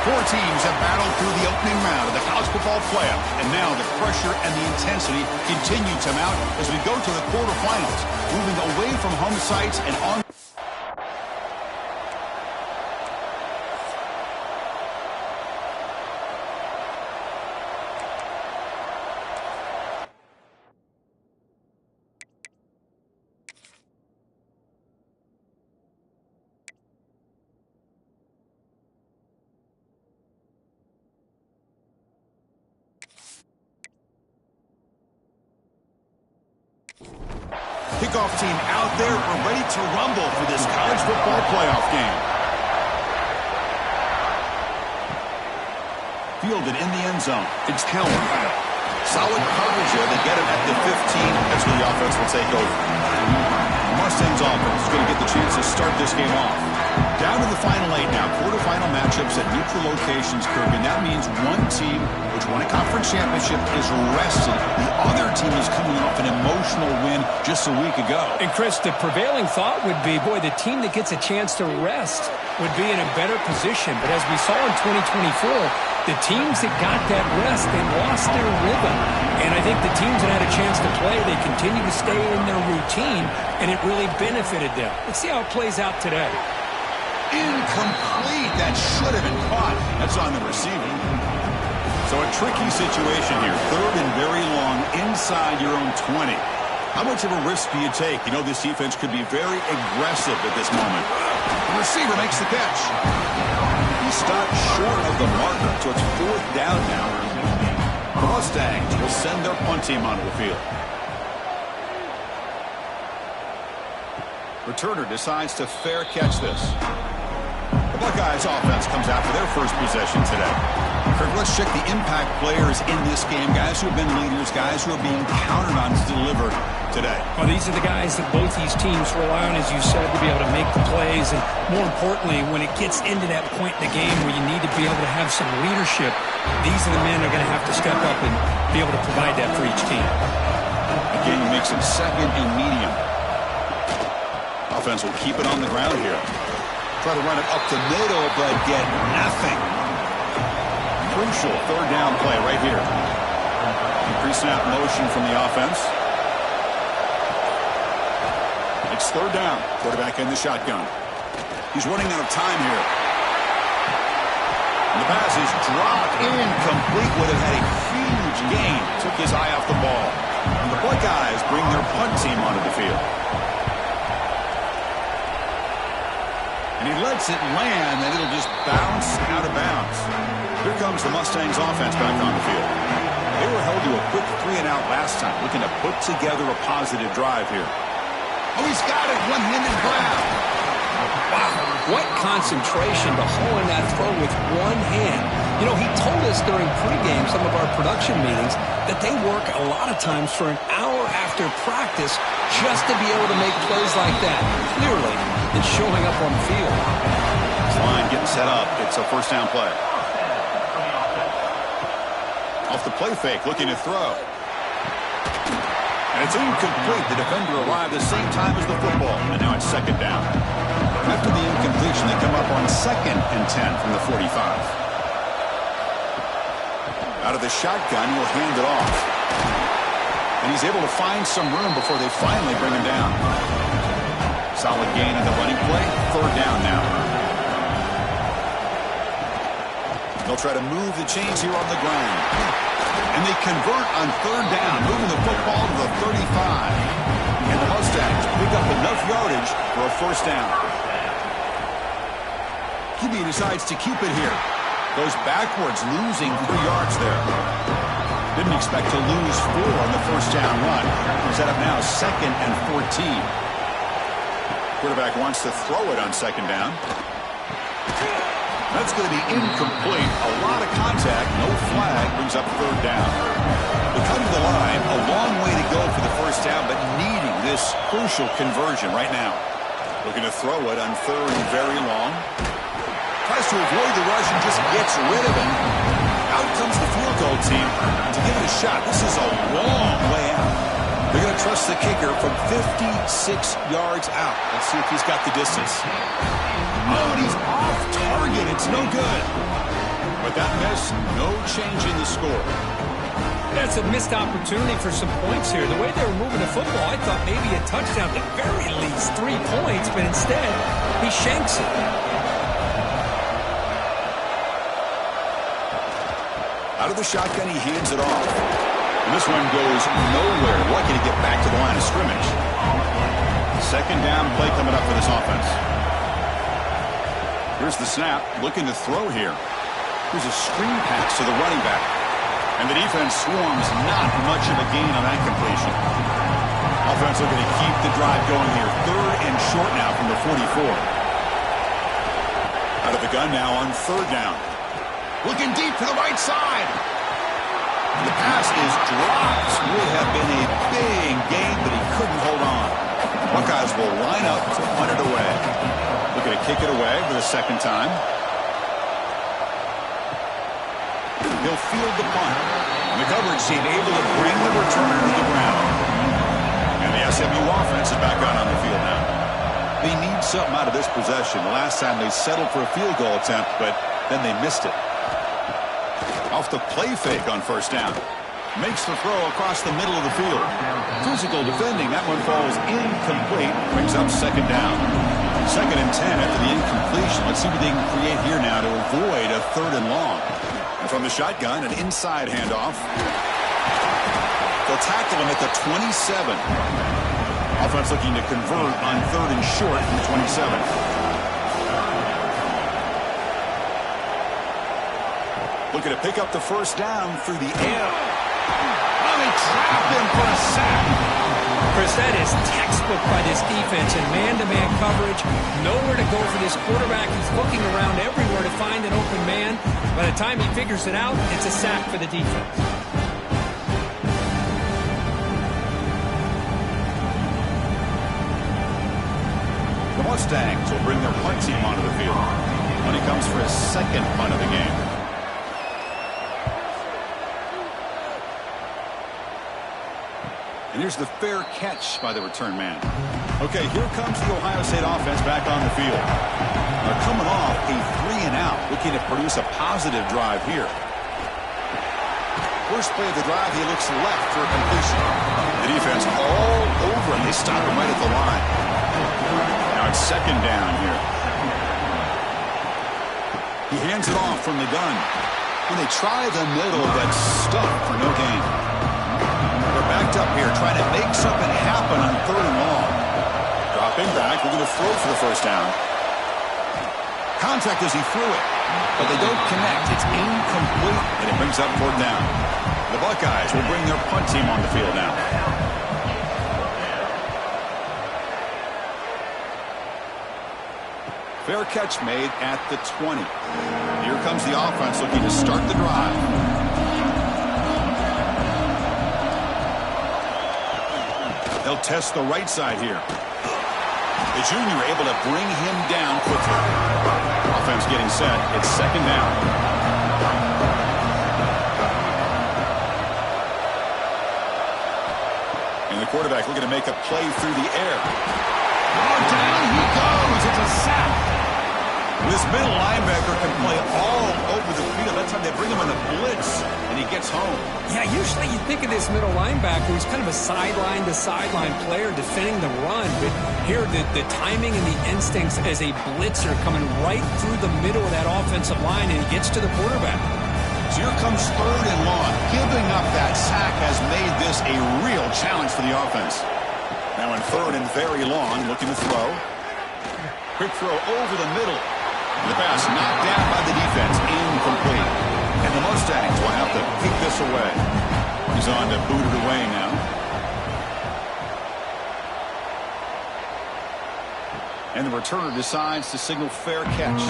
Four teams have battled through the opening round of the college football playoff, and now the pressure and the intensity continue to mount as we go to the quarterfinals, moving away from home sites and on. Kickoff team out there. We're ready to rumble for this college football playoff game. Fielded in the end zone. It's Helmer. Solid coverage there. They get him at the 15. That's where the offense will take over. The Mustangs offense is going to get the chance to start this game off. Down to the final 8 now. Quarterfinal matchups at neutral locations, Kirby. That means one team which won a conference championship is rested. The other team is coming off an emotional win just a week ago. And, Chris, the prevailing thought would be, boy, the team that gets a chance to rest would be in a better position. But as we saw in 2024, the teams that got that rest, they lost their rhythm. And I think the teams that had a chance to play, they continue to stay in their routine, and it really benefited them. Let's see how it plays out today. Incomplete. That should have been caught. That's on the receiver. So a tricky situation here. Third and very long inside your own 20. How much of a risk do you take? You know this defense could be very aggressive at this moment. The receiver makes the catch. He stopped short of the marker, so it's fourth down now. The Mustangs will send their punt team onto the field. Returner decides to fair catch this. The Buckeyes offense comes out for their first possession today. Kirk, let's check the impact players in this game. Guys who have been leaders, guys who are being counted on to deliver today. Well, these are the guys that both these teams rely on, as you said, to be able to make the plays. And more importantly, when it gets into that point in the game where you need to be able to have some leadership, these are the men that are going to have to step up and be able to provide that for each team. Again, he makes it second and medium. Offense will keep it on the ground here. Try to run it up the middle, but get nothing. Crucial third down play right here. Pre-snap motion from the offense. It's third down. Quarterback in the shotgun. He's running out of time here. And the pass is dropped. Incomplete. Would have had a huge gain. Took his eye off the ball. And the Buckeyes bring their punt team onto the field. And he lets it land, and it'll just bounce out of bounds. Here comes the Mustangs offense back on the field. They were held to a quick 3-and-out last time, looking to put together a positive drive here. Oh, he's got it. One-handed grab. Wow, what concentration to haul in that throw with one hand. You know, he told us during pregame, some of our production meetings, that they work a lot of times for an hour after practice just to be able to make plays like that. Clearly, it's showing up on the field. This line getting set up. It's a first down play. Off the play fake, looking to throw. And it's incomplete. The defender arrived the same time as the football. And now it's second down. After the incompletion, they come up on 2nd and 10 from the 45. Out of the shotgun, he'll hand it off. And he's able to find some room before they finally bring him down. Solid gain on the running play. Third down now. They'll try to move the chains here on the ground. And they convert on third down, moving the football to the 35. And the Mustangs pick up enough yardage for a first down. QB decides to keep it here. Goes backwards, losing 3 yards there. Didn't expect to lose 4 on the first down run. Set up now 2nd and 14. Quarterback wants to throw it on second down. That's going to be incomplete. A lot of contact, no flag, brings up third down. They come to the line, a long way to go for the first down, but needing this crucial conversion right now. Looking to throw it on third and very long. Tries to avoid the rush and just gets rid of it. Out comes the field goal team to give it a shot. This is a long way out. They're going to trust the kicker from 56 yards out. Let's see if he's got the distance. Oh, and he's off target. It's no good. With that miss, no change in the score. That's a missed opportunity for some points here. The way they were moving the football, I thought maybe a touchdown, at the very least 3 points, but instead, he shanks it. Out of the shotgun, he hands it off. And this one goes nowhere. Lucky to get back to the line of scrimmage. Second down play coming up for this offense. Here's the snap, looking to throw here. Here's a screen pass to the running back. And the defense swarms, not much of a gain on that completion. Offense looking to keep the drive going here. Third and short now from the 44. Out of the gun now on third down. Looking deep to the right side. The pass is dropped. Would have been a big gain, but he couldn't hold on. Buckeyes will line up to punt it away. Looking to kick it away for the second time. He'll field the punt. And the coverage team able to bring the returner to the ground. And the SMU offense is back on the field now. They need something out of this possession. The last time they settled for a field goal attempt, but then they missed it. Off the play fake on first down. Makes the throw across the middle of the field. Physical defending. That one falls incomplete. Brings up second down. Second and 10 after the incompletion. Let's see what they can create here now to avoid a third and long. And from the shotgun, an inside handoff. They'll tackle him at the 27. Offense looking to convert on third and short from the 27. Looking to pick up the first down through the air. Oh, they trapped him for a sack. Chris, that is textbook by this defense in man-to-man coverage. Nowhere to go for this quarterback. He's looking around everywhere to find an open man. By the time he figures it out, it's a sack for the defense. The Mustangs will bring their punt team onto the field when he comes for his second punt of the game. And here's the fair catch by the return man. Okay, here comes the Ohio State offense back on the field. They're coming off a 3-and-out, looking to produce a positive drive here. First play of the drive, he looks left for a completion. The defense all over him. They stop him right at the line. Now it's second down here. He hands it off from the gun. When they try the middle, that's stuck for no gain. They're backed up here, trying to make something happen on third and long. Dropping back, we're going to throw for the first down. Contact as he threw it, but they don't connect. It's incomplete, and it brings up fourth down. The Buckeyes will bring their punt team on the field now. Fair catch made at the 20. Here comes the offense looking to start the drive. They'll test the right side here. The junior able to bring him down quickly. Offense getting set. It's second down. And the quarterback looking to make a play through the air. Oh, down he goes. It's a sack. This middle linebacker can play all over the field. That's how they bring him on a blitz, and he gets home. Yeah, usually you think of this middle linebacker who's kind of a sideline-to-sideline player defending the run. But here, the timing and the instincts as a blitzer coming right through the middle of that offensive line, and he gets to the quarterback. So here comes third and long. Giving up that sack has made this a real challenge for the offense. Now in third and very long, looking to throw. Quick throw over the middle. The pass knocked down by the defense, incomplete. And the Mustangs will have to kick this away. He's on to boot it away now. And the returner decides to signal fair catch.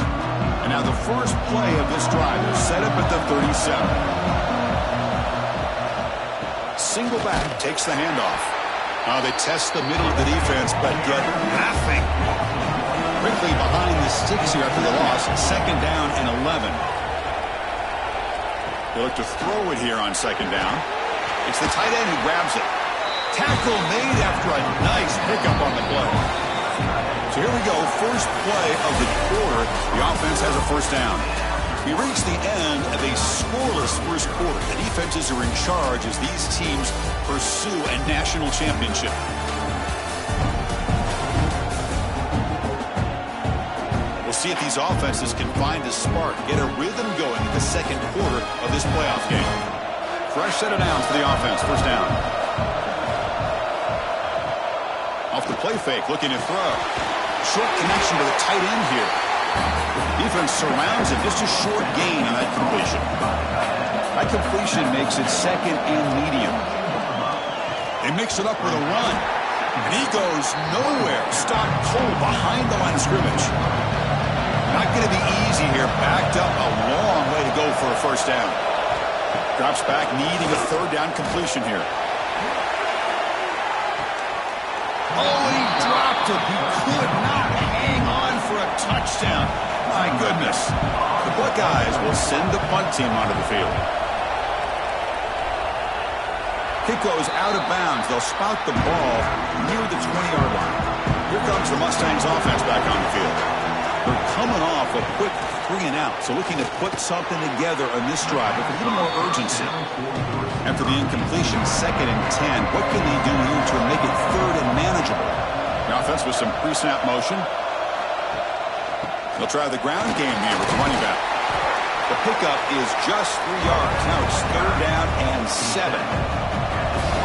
And now the first play of this drive is set up at the 37. Single back takes the handoff. They test the middle of the defense, but get nothing. Quickly behind the sticks here after the loss. Second down and 11. They look to throw it here on second down. It's the tight end who grabs it. Tackle made after a nice pickup on the play. So here we go. First play of the quarter. The offense has a first down. We reach the end of a scoreless first quarter. The defenses are in charge as these teams pursue a national championship. We'll see if these offenses can find a spark, get a rhythm going in the second quarter of this playoff game. Fresh set of downs for the offense. First down. Off the play fake, looking to throw. Short connection to the tight end here. Defense surrounds him. Just a short gain on that completion. That completion makes it second and medium. They mix it up with a run. And he goes nowhere. Stopped cold behind the line of scrimmage. Not going to be easy here. Backed up a long way to go for a first down. Drops back, needing a third down completion here. Oh, he dropped it. He could not hang on for a touchdown. My goodness. The Buckeyes will send the punt team onto the field. Kick goes out of bounds. They'll spout the ball near the 20-yard line. Here comes the Mustangs offense back on the field. They're coming off a quick 3-and-out, so looking to put something together on this drive with a little more urgency. After the incompletion, 2nd and 10, what can they do here to make it 3rd and manageable? The offense with some pre-snap motion. They'll try the ground game here with the running back. The pickup is just 3 yards. Now it's 3rd down and 7.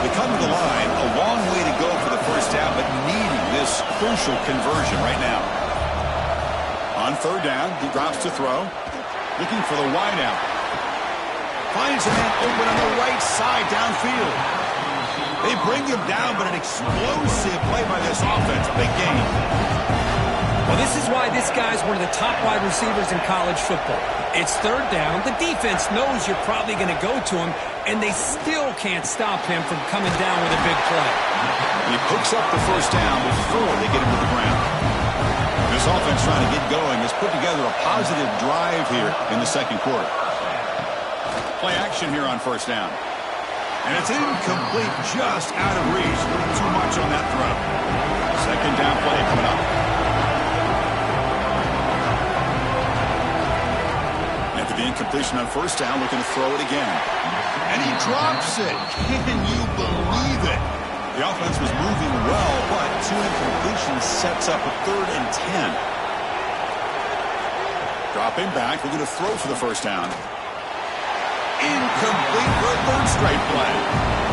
They come to the line, a long way to go for the first down, but needing this crucial conversion right now. On 3rd down, he drops to throw. Looking for the wideout. Finds a man open on the right side downfield. They bring him down, but an explosive play by this offense. Big gain. Well, this is why this guy's one of the top wide receivers in college football. It's 3rd down. The defense knows you're probably going to go to him, and they still can't stop him from coming down with a big play. He picks up the first down before they get him to the ground. This offense trying to get going has put together a positive drive here in the second quarter. Play action here on first down. And it's incomplete, just out of reach. A little too much on that throw. Second down play coming up. After the incompletion on first down, looking to throw it again. And he drops it. Can you believe it? The offense was moving well, but 2 incompletions sets up a 3rd and 10. Dropping back, looking to throw for the first down. Incomplete for a 3rd straight play.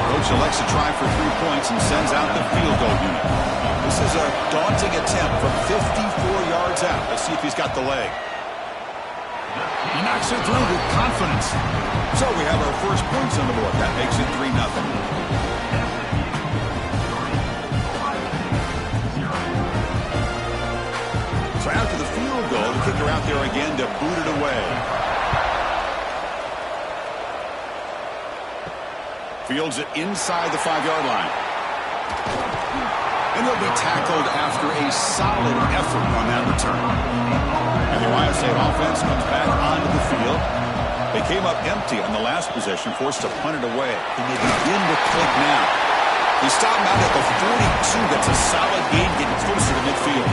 Coach elects to try for 3 points and sends out the field goal unit. This is a daunting attempt from 54 yards out. Let's see if he's got the leg. He knocks it through with confidence. So we have our first points on the board. That makes it 3-0. So after the field goal, the kicker out there again to boot it away. Fields it inside the 5-yard line. And he'll be tackled after a solid effort on that return. And the Ohio State offense comes back onto the field. They came up empty on the last possession, forced to punt it away. And they begin to click now. They stop him out at the 42. That's a solid gain, getting closer to midfield.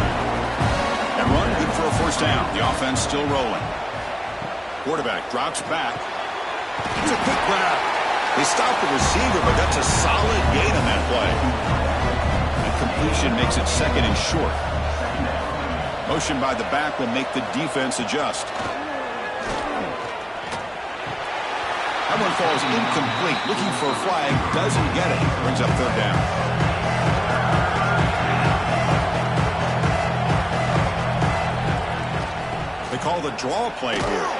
And run good for a first down. The offense still rolling. Quarterback drops back. It's a quick grab. They stop the receiver, but that's a solid gain on that play. And completion makes it 2nd and short. Motion by the back will make the defense adjust. That one falls incomplete. Looking for a flag, doesn't get it. Brings up 3rd down. They call the draw play here.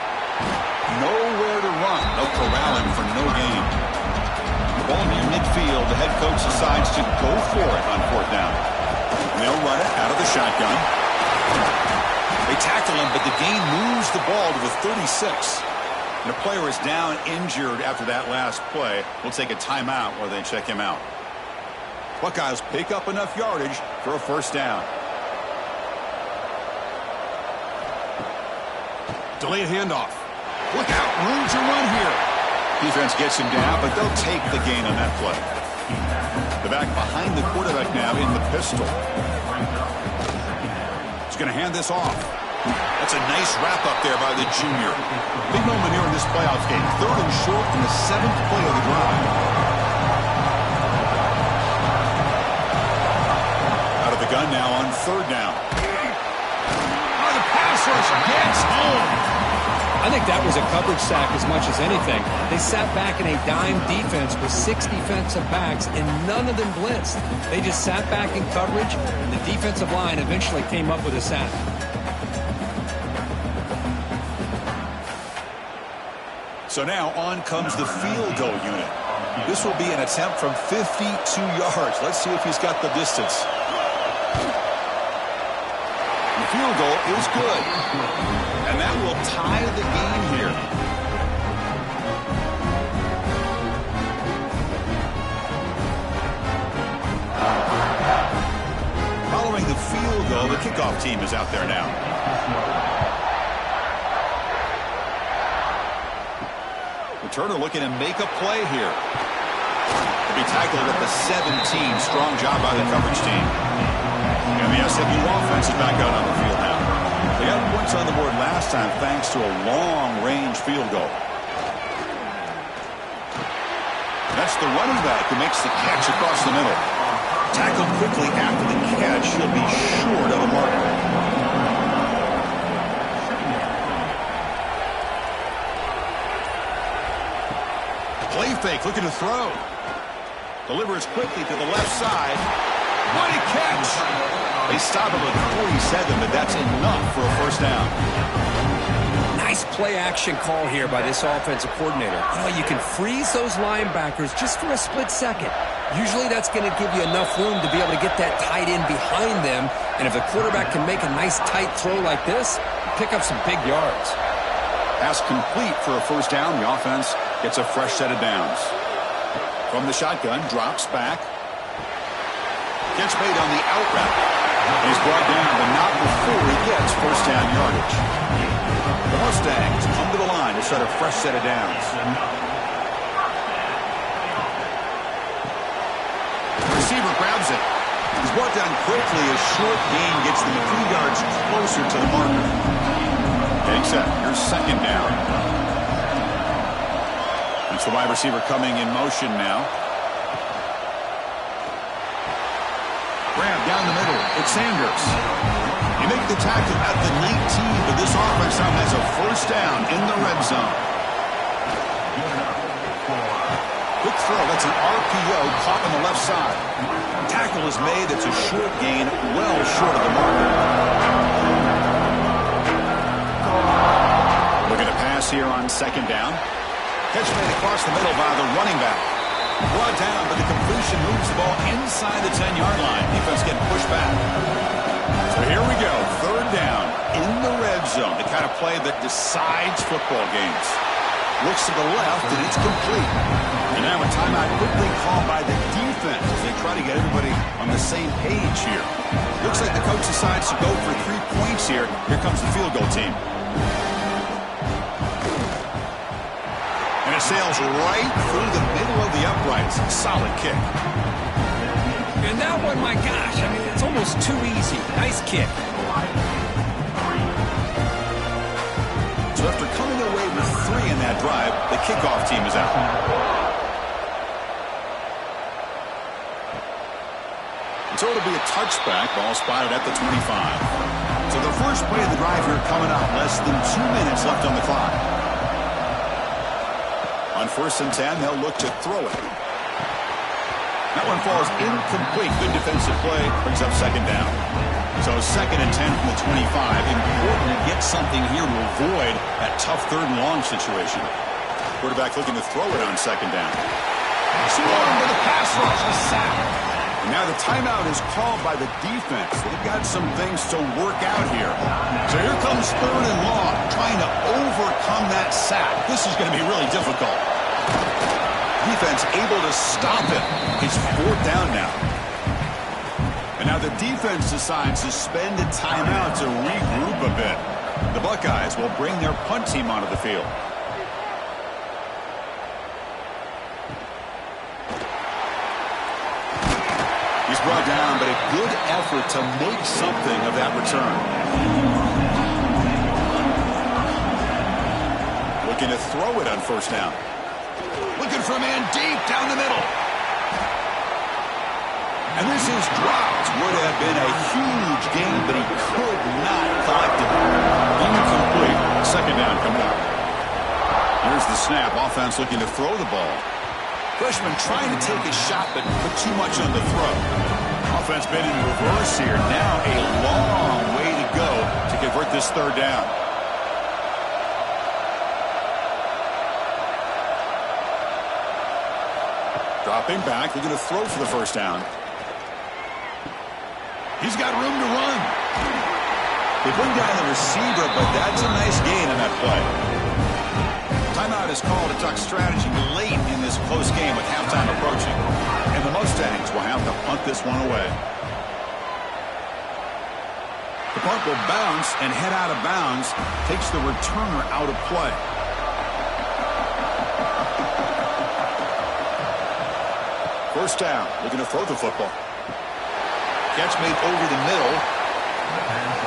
Nowhere to run. No corralling for no gain. The ball near midfield. The head coach decides to go for it on 4th down. And they'll run it out of the shotgun. They tackle him, but the gain moves the ball to the 36. And a player is down injured after that last play. We'll take a timeout while they check him out. Buckeyes pick up enough yardage for a first down. Delayed handoff. Look out, room to run here. Defense gets him down, but they'll take the gain on that play. The back behind the quarterback now in the pistol. He's going to hand this off. That's a nice wrap-up there by the junior. Big moment here in this playoff game. 3rd and short in the 7th play of the drive. Out of the gun now on 3rd down. Oh, the pass rush gets home. I think that was a coverage sack as much as anything. They sat back in a dime defense with 6 defensive backs, and none of them blitzed. They just sat back in coverage, and the defensive line eventually came up with a sack. So now on comes the field goal unit. This will be an attempt from 52 yards. Let's see if he's got the distance. The field goal is good. And that will tie the game here. Following the field goal, the kickoff team is out there now. Returner looking to make a play here. To be tackled at the 17. Strong job by the coverage team. And the SMU offense is back out on the field now. They got points on the board last time thanks to a long-range field goal. That's the running back who makes the catch across the middle. Tackled quickly after the catch. He'll be short of the marker. Play fake, looking to throw. Delivers quickly to the left side. What a catch! They stop him at 47, but that's enough for a 1st down. Nice play-action call here by this offensive coordinator. You can freeze those linebackers just for a split second. Usually that's going to give you enough room to be able to get that tight end behind them. And if the quarterback can make a nice tight throw like this, pick up some big yards. Pass complete for a 1st down. The offense gets a fresh set of downs. From the shotgun, drops back. Gets made on the out route. He's brought down, but not before he gets 1st down yardage. The Mustangs come to the line to set a fresh set of downs. The receiver grabs it. He's brought down quickly. A short gain gets them a few yards closer to the marker. Getting set. Here's 2nd down. It's the wide receiver coming in motion now. Grab down the middle. It's Sanders. You make the tackle at the 19, but this offense now has a 1st down in the red zone. Quick throw. That's an RPO caught on the left side. Tackle is made. It's a short gain, well short of the marker. Looking to pass here on 2nd down. Catch made across the middle by the running back. Brought down, but the completion moves the ball inside the 10-yard line. Defense getting pushed back. So here we go. 3rd down in the red zone. The kind of play that decides football games. Looks to the left, and it's complete. And now a timeout quickly called by the defense as they try to get everybody on the same page here. Looks like the coach decides to go for 3 points here. Here comes the field goal team. And it sails right through the middle of the uprights. Solid kick. And that one, my gosh, I mean, it's almost too easy. Nice kick. So after coming away with 3 in that drive, the kickoff team is out. And so it'll be a touchback. Ball spotted at the 25. So the first play of the drive here coming up. Less than 2 minutes left on the clock. On 1st and 10, they'll look to throw it. That one falls incomplete. Good defensive play. Brings up 2nd down. So 2nd and 10 from the 25. Important to get something here to avoid that tough 3rd and long situation. Quarterback looking to throw it on 2nd down. Swarmed with a pass rush, a sack. And now the timeout is called by the defense. They've got some things to work out here. So here comes 3rd and long, trying to overcome that sack. This is going to be really difficult. Defense able to stop it. It's 4th down now. And now the defense decides to spend a timeout to regroup a bit. The Buckeyes will bring their punt team onto the field. He's brought down, but a good effort to make something of that return. Looking to throw it on first down. Looking for a man deep down the middle. And this is dropped. Would have been a huge gain, but he could not collect it. Incomplete. Second down coming up. Here's the snap. Offense looking to throw the ball. Freshman trying to take a shot, but put too much on the throw. Offense been in reverse here. Now a long way to go to convert this third down. Dropping back. They're going to throw for the first down. He's got room to run. They bring down the receiver, but that's a nice gain on that play. Timeout is called to talk strategy late in this close game with halftime approaching. And the Mustangs will have to punt this one away. The punt will bounce and head out of bounds. Takes the returner out of play. First down. Looking to throw the football. Catch made over the middle.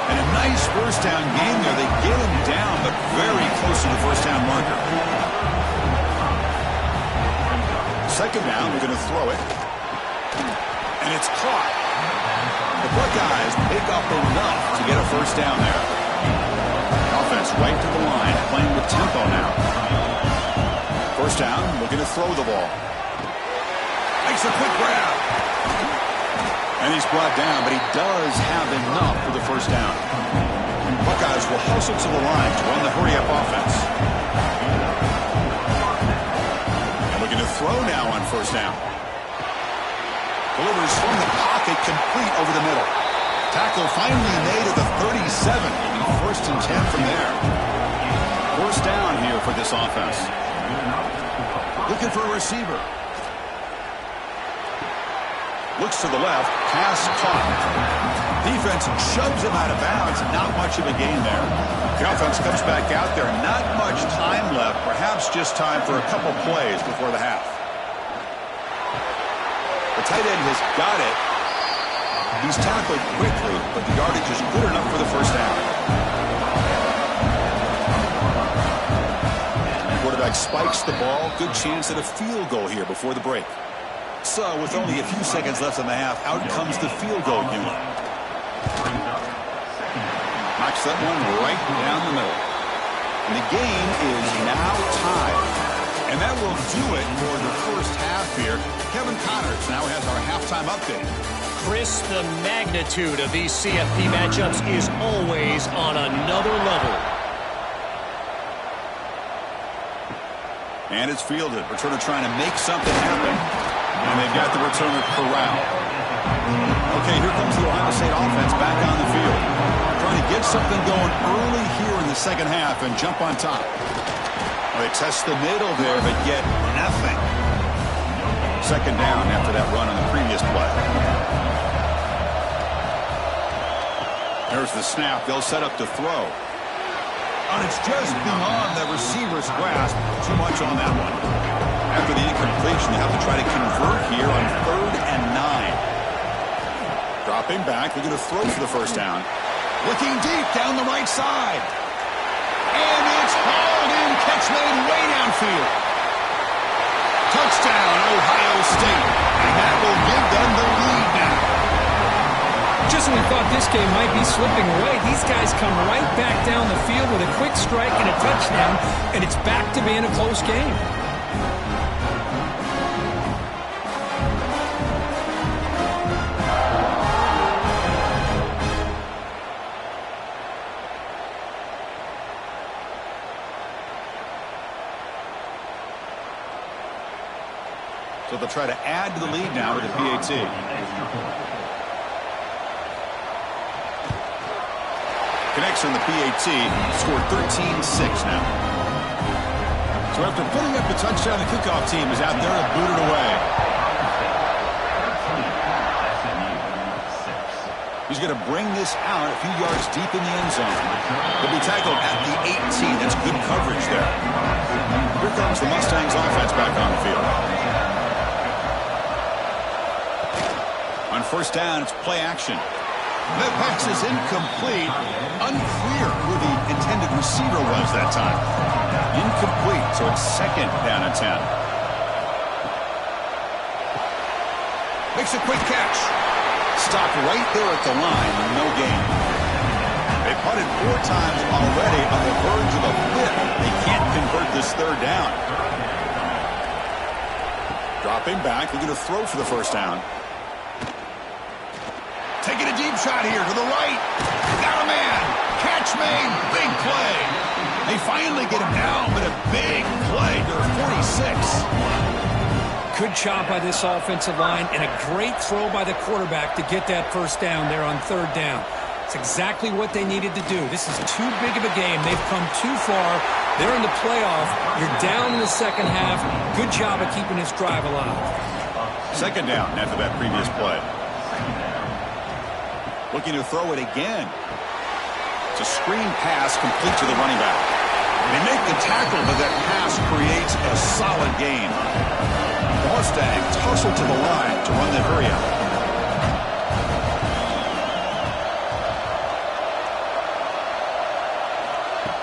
And a nice first down gain there. They get him down, but very close to the first down marker. Second down, we're going to throw it. And it's caught. The Buckeyes pick up enough to get a first down there. The offense right to the line, playing with tempo now. First down, we're going to throw the ball. Makes a quick grab. And he's brought down, but he does have enough for the first down. Buckeyes will hustle to the line to run the hurry-up offense. And we're going to throw now on first down. Delivers from the pocket, complete over the middle. Tackle finally made at the 37. First and 10 from there. First down here for this offense. Looking for a receiver. Looks to the left, pass caught. Defense shoves him out of bounds, not much of a gain there. The offense comes back out there, not much time left, perhaps just time for a couple plays before the half. The tight end has got it. He's tackled quickly, but the yardage is good enough for the first down. The quarterback spikes the ball, good chance at a field goal here before the break. So, with only a few seconds left in the half, out comes the field goal unit. Knocks that one right down the middle. And the game is now tied. And that will do it for the first half here. Kevin Connors now has our halftime update. Chris, the magnitude of these CFP matchups is always on another level. And it's fielded. Returner trying to make something happen. And they've got the returner corralled. Okay, here comes the Ohio State offense back on the field. Trying to get something going early here in the second half and jump on top. Well, they test the middle there, but get nothing. Second down after that run on the previous play. There's the snap. They'll set up to throw. And it's just beyond the receiver's grasp. Too much on that one. After the incompletion, they have to try to convert here on 3rd and 9. Dropping back, they're going to throw for the first down. Looking deep down the right side. And it's hauled in, catch made way downfield. Touchdown, Ohio State. And that will give them the lead now. Just when we thought this game might be slipping away, these guys come right back down the field with a quick strike and a touchdown, and it's back to being a close game. So they'll try to add to the lead now with the PAT. Connects on the PAT, scored 13-6 now. So after putting up the touchdown, the kickoff team is out there to boot it away. He's going to bring this out a few yards deep in the end zone. He'll be tackled at the 18. That's good coverage there. Here comes the Mustangs offense back on the field. On first down, it's play action. That pass is incomplete. Unclear who the intended receiver was that time. Incomplete So it's 2nd down and 10. Makes a quick catch. Stopped right there at the line. No gain. They punted 4 times already on the verge of a 5th. They can't convert this 3rd down. Dropping back. They're going to throw for the 1st down. Taking a deep shot here to the right. Got a man. Catch made. Big play. They finally get him down, but a big play to the 46. Good job by this offensive line and a great throw by the quarterback to get that 1st down there on 3rd down. It's exactly what they needed to do. This is too big of a game. They've come too far. They're in the playoff. You're down in the 2nd half. Good job of keeping this drive alive. 2nd down after that previous play. Looking to throw it again. It's a screen pass complete to the running back. They make the tackle, but that pass creates a solid gain. The Mustangs tussle to the line to run the hurry out.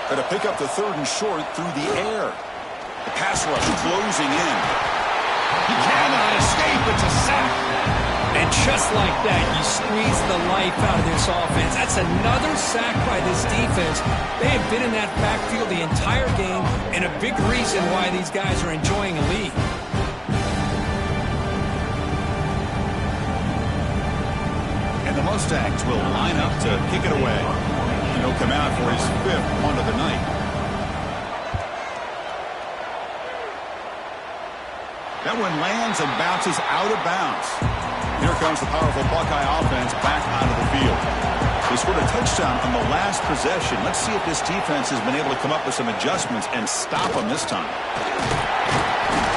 Going to pick up the 3rd and short through the air. The pass rush closing in. He cannot escape. It's a sack. And just like that, you squeeze the life out of this offense. That's another sack by this defense. They have been in that backfield the entire game, and a big reason why these guys are enjoying a lead. And the Mustangs will line up to kick it away. He'll come out for his 5th punt of the night. That one lands and bounces out of bounds. Here comes the powerful Buckeye offense back onto the field. They scored a touchdown on the last possession. Let's see if this defense has been able to come up with some adjustments and stop them this time.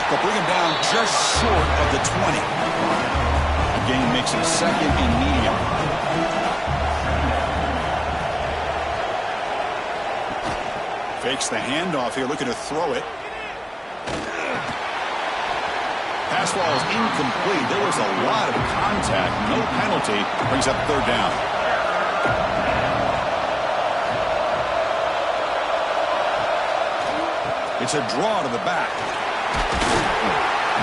They'll bring him down just short of the 20. The gain makes it 2nd and medium. Fakes the handoff here, looking to throw it. Pass ball is incomplete. There was a lot of contact. No penalty. Brings up 3rd down. It's a draw to the back.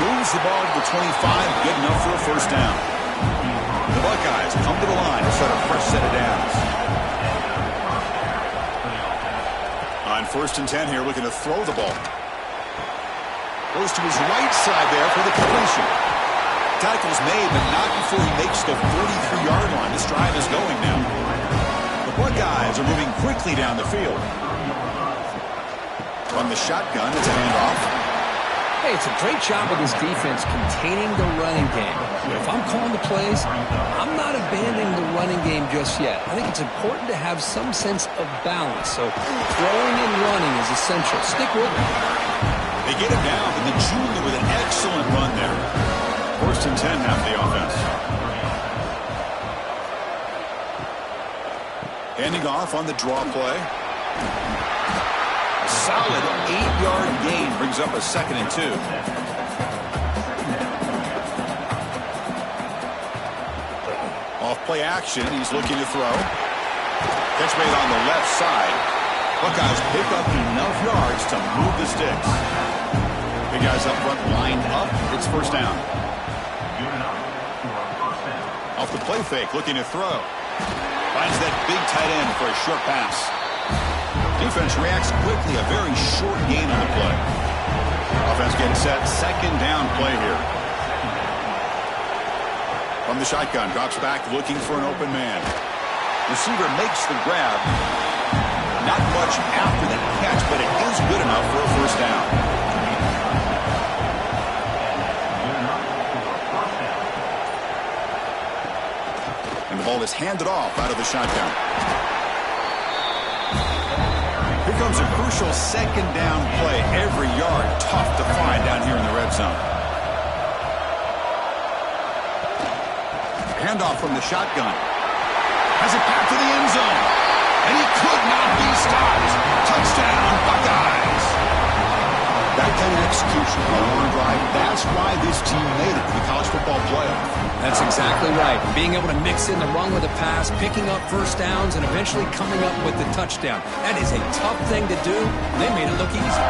Moves the ball to the 25. Good enough for a 1st down. The Buckeyes come to the line to start a fresh set of downs. On 1st and 10 here, looking to throw the ball. Goes to his right side there for the completion. Tackle's made, but not before he makes the 43-yard line. This drive is going now. The Buckeyes are moving quickly down the field. From the shotgun, it's a handoff. Hey, it's a great job of this defense containing the running game. If I'm calling the plays, I'm not abandoning the running game just yet. I think it's important to have some sense of balance. So throwing and running is essential. Stick with it. They get him down, and the junior with an excellent run there. 1st and 10 now for the offense. Handing off on the draw play. A solid 8-yard gain brings up a 2nd and 2. Off play action, he's looking to throw. Catch made on the left side. Buckeyes pick up enough yards to move the sticks. Big guys up front lined up. It's 1st down. Off the play fake, looking to throw. Finds that big tight end for a short pass. Defense reacts quickly. A very short gain on the play. Offense getting set. 2nd down play here. From the shotgun, drops back looking for an open man. Receiver makes the grab. Not much after that catch, but it is good enough for a 1st down. And the ball is handed off out of the shotgun. Here comes a crucial 2nd down play. Every yard tough to find down here in the red zone. Handoff from the shotgun. Has it back to the end zone. And he could not be stopped. Touchdown, Buckeyes. That kind of execution on a long drive, that's why this team made it to the college football playoff. That's exactly right. Being able to mix in the run with the pass, picking up 1st downs, and eventually coming up with the touchdown. That is a tough thing to do. They made it look easy.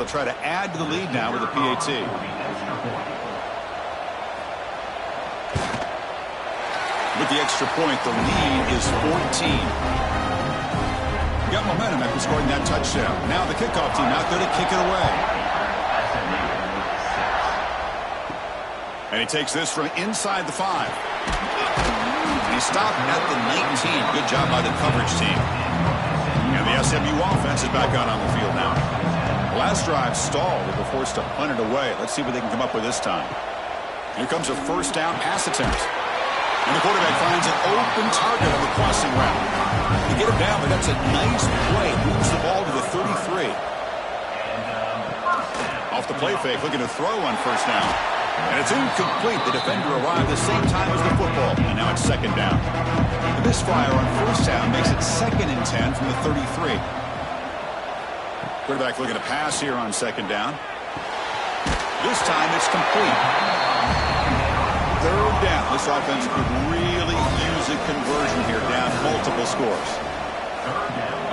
They'll try to add to the lead now with a PAT. With the extra point, the lead is 14. Got momentum after scoring that touchdown. Now the kickoff team out there to kick it away. And he takes this from inside the 5. And he stopped at the 19. Good job by the coverage team. And the SMU offense is back out on the field now. The last drive stalled. They were forced to punt it away. Let's see what they can come up with this time. Here comes a first down pass attempt. And the quarterback finds an open target on the crossing route. They get him down, but that's a nice play. Moves the ball to the 33. Off the play fake, looking to throw on first down. And it's incomplete. The defender arrived the same time as the football. And now it's second down. The misfire on first down makes it 2nd and 10 from the 33. Quarterback looking to pass here on second down. This time it's complete. Third down. This offense could really use a conversion here, down multiple scores.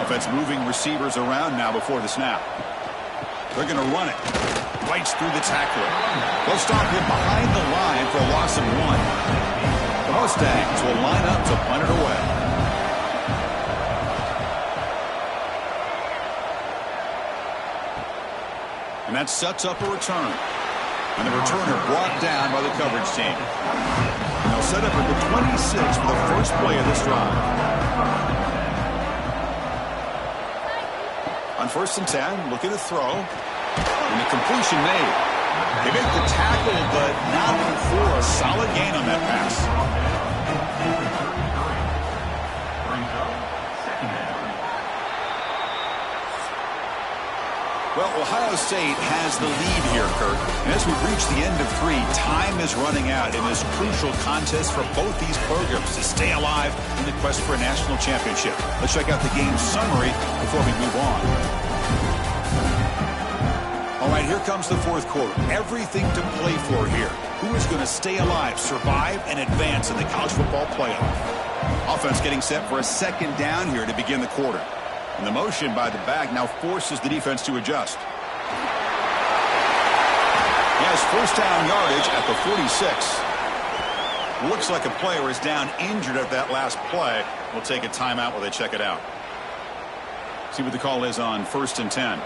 Offense moving receivers around now before the snap. They're going to run it. Bites through the tackler. They'll stop him behind the line for a loss of 1. The Mustangs will line up to punt it away. And that sets up a return. And the returner brought down by the coverage team. And they'll set up at the 26 for the first play of this drive. On 1st and 10, looking to throw. And the completion made. They make the tackle, but not before a solid gain on that pass. Well, Ohio State has the lead here, Kirk. And as we reach the end of 3, time is running out in this crucial contest for both these programs to stay alive in the quest for a national championship. Let's check out the game summary before we move on. All right, here comes the 4th quarter. Everything to play for here. Who is going to stay alive, survive, and advance in the college football playoff? Offense getting set for a second down here to begin the quarter. And the motion by the back now forces the defense to adjust. He has first down yardage at the 46. Looks like a player is down injured at that last play. We'll take a timeout while they check it out. See what the call is on 1st and 10.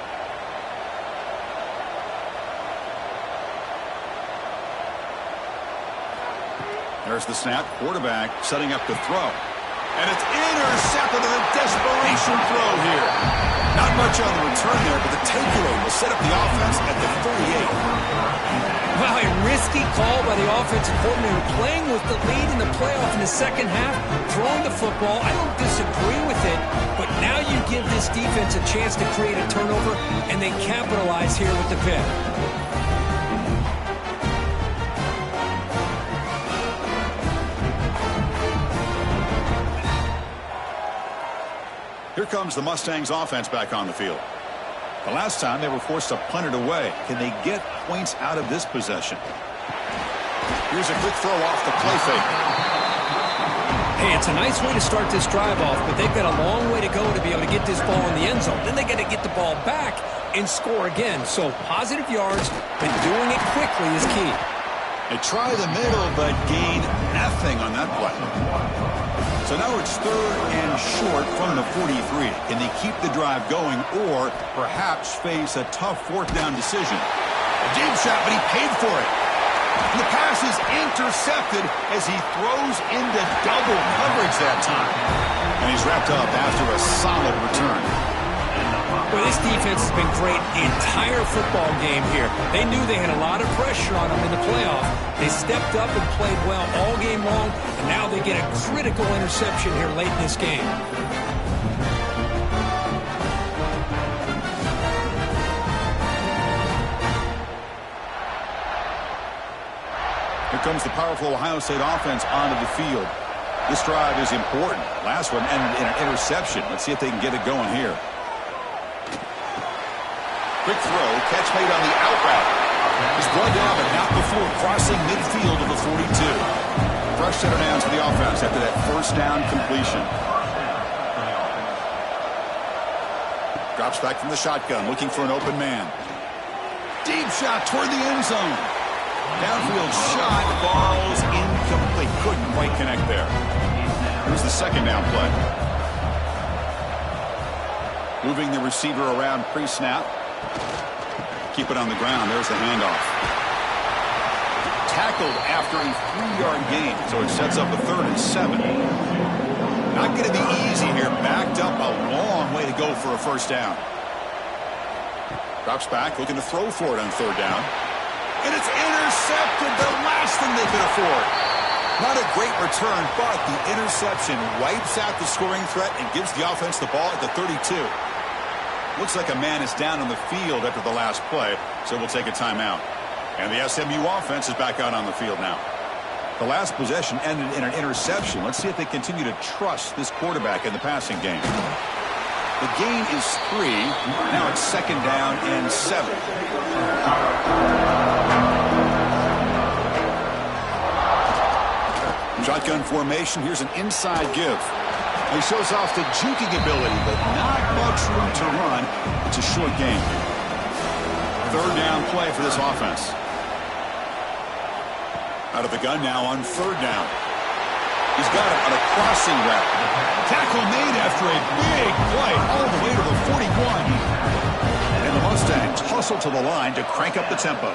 There's the snap. Quarterback setting up to throw. And it's intercepted in a desperation throw here. Not much on the return there, but the takeaway will set up the offense at the 38. Wow, a risky call by the offensive coordinator, playing with the lead in the playoff in the second half, throwing the football. I don't disagree with it, but now you give this defense a chance to create a turnover, and they capitalize here with the pick. Here comes the Mustangs offense back on the field. The last time they were forced to punt it away. Can they get points out of this possession? Here's a quick throw off the play fake. Hey, it's a nice way to start this drive off, but they've got a long way to go to be able to get this ball in the end zone. Then they got to get the ball back and score again. So positive yards, but doing it quickly is key. They try the middle, but gain nothing on that play. So now it's 3rd and short from the 43. Can they keep the drive going or perhaps face a tough 4th down decision? A deep shot, but he paid for it. And the pass is intercepted as he throws into double coverage that time. And he's wrapped up after a solid return. Well, this defense has been great the entire football game here. They knew they had a lot of pressure on them in the playoff. They stepped up and played well all game long, and now they get a critical interception here late in this game. Here comes the powerful Ohio State offense onto the field. This drive is important. Last one ended in an interception. Let's see if they can get it going here. Quick throw, catch made on the out route. He's brought down, but not before crossing midfield of the 42. Fresh set of downs for the offense after that first down completion. Drops back from the shotgun, looking for an open man. Deep shot toward the end zone. Downfield shot falls incomplete. Couldn't quite connect there. Here's the second down play. Moving the receiver around pre-snap. Keep it on the ground. There's the handoff. Tackled after a 3-yard gain, so it sets up a 3rd and 7. Not going to be easy here. Backed up a long way to go for a first down. Drops back, looking to throw for it on 3rd down. And it's intercepted, the last thing they could afford. Not a great return, but the interception wipes out the scoring threat and gives the offense the ball at the 32. Looks like a man is down on the field after the last play, so we'll take a timeout. And the SMU offense is back out on the field now. The last possession ended in an interception. Let's see if they continue to trust this quarterback in the passing game. The gain is 3. Now it's 2nd down and 7. Shotgun formation. Here's an inside give. He shows off the juking ability, but not much room to run. It's a short game. 3rd down play for this offense. Out of the gun now on 3rd down. He's got it on a crossing route. Tackle made after a big play all the way to the 41. And the Mustangs hustle to the line to crank up the tempo.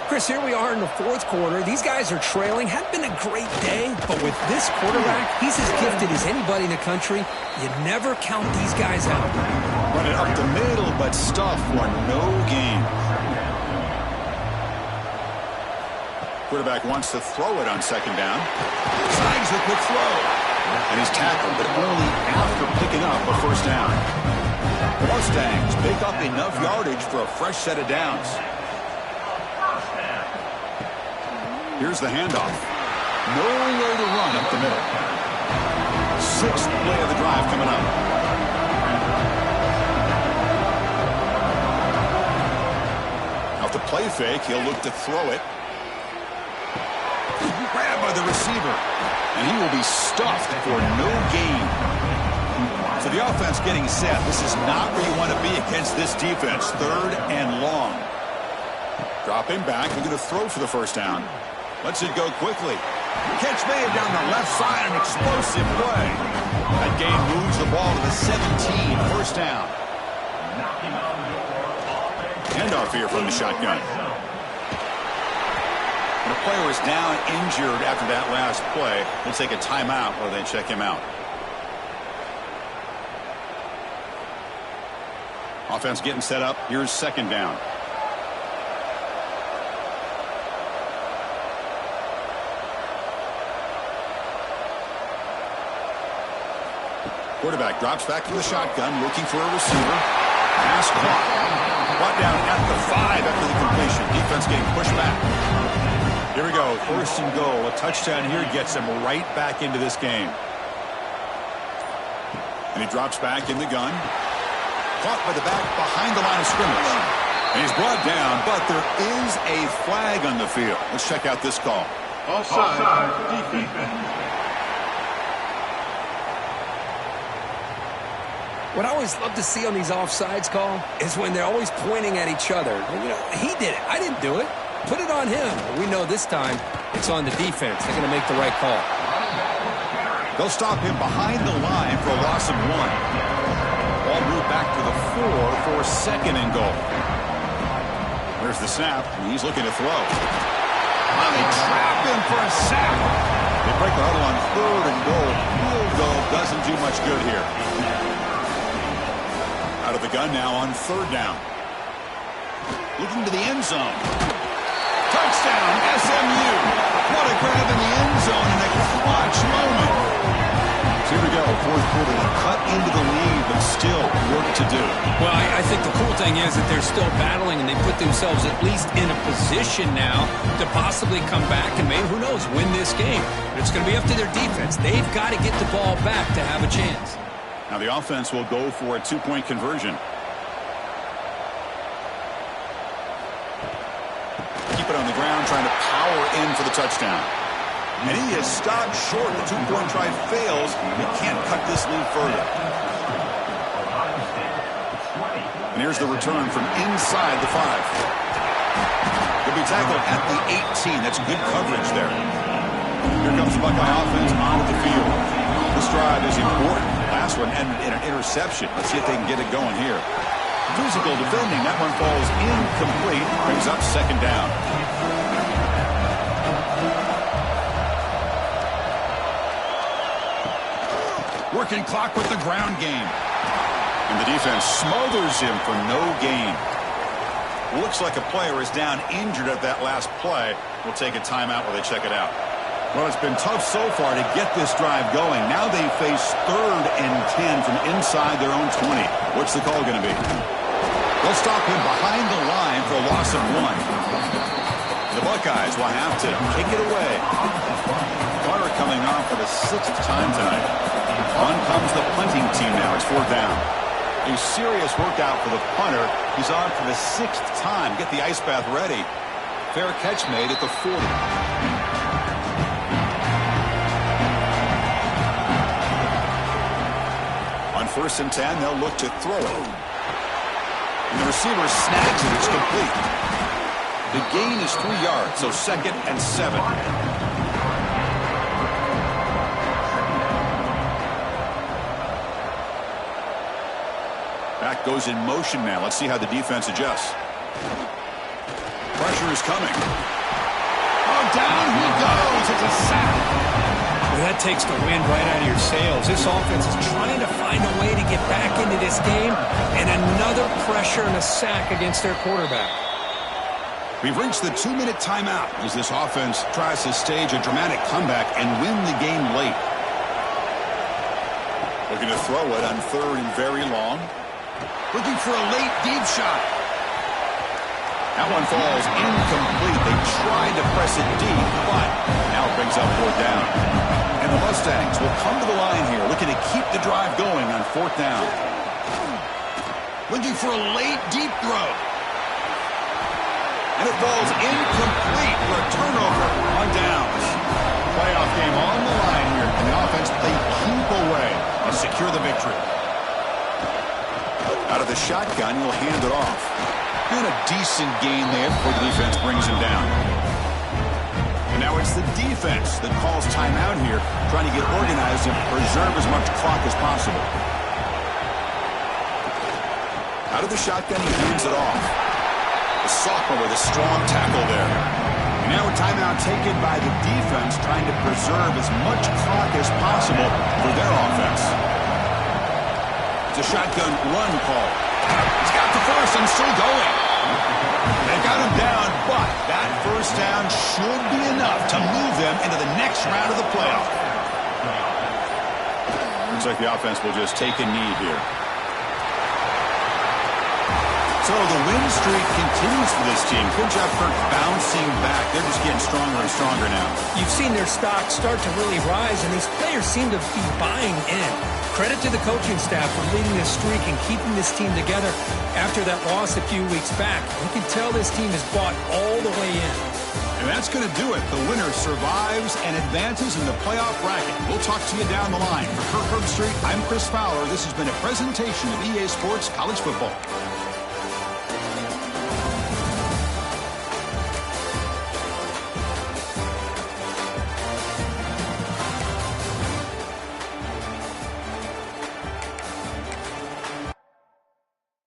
Chris, here we are in the 4th quarter. These guys are trailing. Hadn't been a great day, but with this quarterback, he's as gifted as anybody in the country. You never count these guys out. Run it up the middle, but stuff for no gain. Quarterback wants to throw it on 2nd down. Slides the quick throw. And he's tackled, but only after picking up a first down. The Mustangs pick up enough yardage for a fresh set of downs. Here's the handoff. Nowhere to run up the middle. 6th play of the drive coming up. Off the play fake, he'll look to throw it. Grabbed by the receiver. And he will be stuffed for no gain. So the offense getting set. This is not where you want to be against this defense. 3rd and long. Dropping back. We're going to throw for the first down. Lets it go quickly. Catch made down the left side. An explosive play. That gain moves the ball to the 17. First down. Handoff here from the shotgun. The player is down injured after that last play. We'll take a timeout while they check him out. Offense getting set up. Here's 2nd down. Quarterback drops back from the shotgun, looking for a receiver. Pass clock. Brought down at the 5 after the completion. Defense getting pushed back. Here we go. 1st and goal. A touchdown here gets him right back into this game. And he drops back in the gun. Caught by the back behind the line of scrimmage. And he's brought down, but there is a flag on the field. Let's check out this call. Offside. Defense. What I always love to see on these offsides call is when they're always pointing at each other. You know, he did it. I didn't do it. Put it on him. We know this time it's on the defense. They're going to make the right call. They'll stop him behind the line for a loss of 1. Ball moved back to the 4 for 2nd and goal. There's the snap, and he's looking to throw. Well, they trap him for a sack. They break the huddle on 3rd and goal. Field goal doesn't do much good here. Out of the gun now on 3rd down. Looking to the end zone. Touchdown, SMU. What a grab in the end zone in a clutch moment. So here we go, 4th quarter. They cut into the lead, but still work to do. Well, I think the cool thing is that they're still battling, and they put themselves at least in a position now to possibly come back and maybe, who knows, win this game. But it's going to be up to their defense. They've got to get the ball back to have a chance. Now the offense will go for a 2-point conversion. Keep it on the ground, trying to power in for the touchdown. And he is stopped short. The 2-point try fails. He can't cut this lead further. And here's the return from inside the 5. He'll be tackled at the 18. That's good coverage there. Here comes the Buckeye offense onto the field. This drive is important. Last one ended in an interception. Let's see if they can get it going here. Physical defending. That one falls incomplete. Brings up second down. Working clock with the ground game. And the defense smothers him for no gain. Looks like a player is down injured at that last play. We'll take a timeout while they check it out. Well, it's been tough so far to get this drive going. Now they face 3rd and 10 from inside their own 20. What's the call going to be? They'll stop him behind the line for a loss of 1. The Buckeyes will have to kick it away. Punter coming off for the 6th time tonight. On comes the punting team now. It's 4th down. A serious workout for the punter. He's on for the 6th time. Get the ice bath ready. Fair catch made at the 40. On 1st and 10, they'll look to throw it. And the receiver snags it. It's complete. The gain is 3 yards, so 2nd and 7. Back goes in motion now. Let's see how the defense adjusts. Pressure is coming. Oh, down he goes. It's a sack. Well, that takes the wind right out of your sails. This offense is trying to find a way to get back into this game, and another pressure and a sack against their quarterback. We've reached the 2-minute timeout as this offense tries to stage a dramatic comeback and win the game late. Looking to throw it on 3rd and very long. Looking for a late deep shot. That one falls incomplete. They tried to press it deep, but now it brings up 4th down. And the Mustangs will come to the line here, looking to keep the drive going on 4th down. Looking for a late deep throw. And it falls incomplete for a turnover on downs. Playoff game on the line here, and the offense played keep away and secure the victory. Out of the shotgun, he'll hand it off. And a decent gain there before the defense brings him down. And now it's the defense that calls timeout here, trying to get organized and preserve as much clock as possible. Out of the shotgun, he hands it off. The sophomore with a strong tackle there. And now a timeout taken by the defense, trying to preserve as much clock as possible for their offense. It's a shotgun run call. He's got the first and still going. They got him down, but that 1st down should be enough to move them into the next round of the playoff. Looks like the offense will just take a knee here. So the win streak continues for this team. Good job for bouncing back. They're just getting stronger and stronger now. You've seen their stock start to really rise, and these players seem to be buying in. Credit to the coaching staff for leading this streak and keeping this team together after that loss a few weeks back. You can tell this team has bought all the way in. And that's going to do it. The winner survives and advances in the playoff bracket. We'll talk to you down the line. For Kirk Herbstreit, I'm Chris Fowler. This has been a presentation of EA Sports College Football.